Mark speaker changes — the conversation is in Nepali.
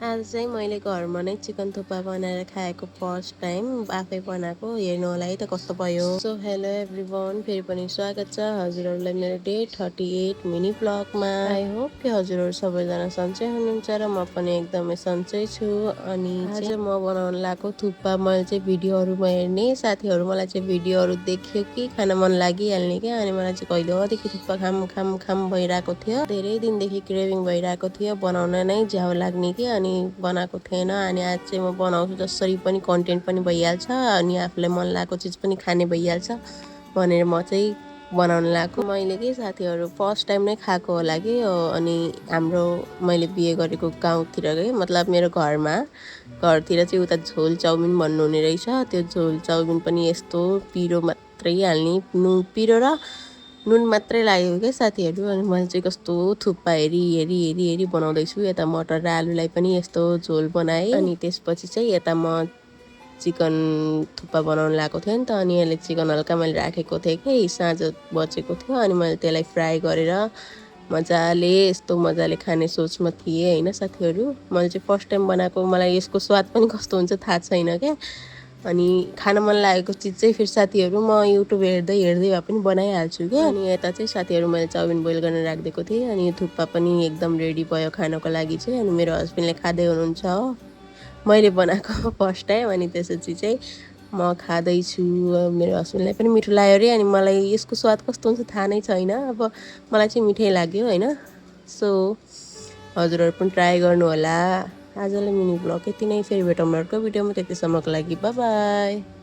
Speaker 1: आज चाहिँ मैले घरमा नै चिकन थुक्पा बनाएर खाएको फर्स्ट टाइम आफै बनाएको हेर्नु होला है त कस्तो भयो। सो हेलो एभ्रिवान, फेरि पनि स्वागत छ हजुरहरूलाई मेरो डे 38 मिनी ब्लगमा। आई होप कि हजुरहरू सबैजना सन्चै हुनुहुन्छ र म पनि एकदमै सन्चै छु। अनि आज म बनाउन लागेको थुक्पा मैले चाहिँ भिडियोहरूमा हेर्ने साथीहरू मलाई चाहिँ भिडियोहरू देख्यो कि खान मन लागिहाल्ने क्या। अनि मलाई चाहिँ कहिलेदेखि थुक्पा खाम खाम खाम भइरहेको थियो, धेरै दिनदेखि क्रेभिङ भइरहेको थियो, बनाउन नै झ्याउ लाग्ने कि। अनि बनाएको थिएन, अनि आज चाहिँ म बनाउँछु जसरी पनि कन्टेन्ट पनि भइहाल्छ अनि आफूलाई मन लागेको चिज पनि खाने भइहाल्छ भनेर म चाहिँ बनाउन लागेको। मैले कि साथीहरू फर्स्ट टाइम नै खाएको होला कि अनि हाम्रो मैले बिहे गरेको गाउँतिर के मतलब मेरो घरतिर चाहिँ उता झोल चाउमिन भन्नुहुने रहेछ। त्यो झोल चाउमिन पनि यस्तो पिरो मात्रै हाल्ने, पिरो र नुन मात्रै लाग्यो क्या साथीहरू। अनि मैले चाहिँ कस्तो थुक्पा हेरी बनाउँदैछु। यता मटर र आलुलाई पनि यस्तो झोल बनाएँ। अनि त्यसपछि चाहिँ यता म चिकन थुक्पा बनाउनु लागेको थिएँ नि त। अनि यसले चिकन हल्का मैले राखेको थिएँ कि साँझ बचेको थियो। अनि मैले त्यसलाई फ्राई गरेर यस्तो मजाले खाने सोचमा थिएँ होइन साथीहरू। मैले चाहिँ फर्स्ट टाइम बनाएको, मलाई यसको स्वाद पनि कस्तो हुन्छ थाहा छैन क्या। अनि खान मन लागेको चिज चाहिँ फेरि साथीहरू म युट्युब हेर्दै भए पनि बनाइहाल्छु क्या। अनि यता चाहिँ साथीहरू मैले चाउमिन बोइल गर्न राखिदिएको थिएँ। अनि थुक्पा पनि एकदम रेडी भयो खानको लागि चाहिँ। अनि मेरो हस्बेन्डले खाँदै हुनुहुन्छ हो, मैले बनाएको फर्स्ट टाइम। अनि त्यसपछि चाहिँ म खाँदैछु, मेरो हस्बेन्डलाई पनि मिठो लाग्यो अरे। अनि मलाई यसको स्वाद कस्तो हुन्छ थाहा नै छैन, अब मलाई चाहिँ मिठै लाग्यो होइन। सो हजुरहरू पनि ट्राई गर्नु होला। आजलाई मिनी ब्लग यति नै, फेरि भेटौँ अर्को भिडियोमा, त्यतिसम्मको लागि बाई बाई।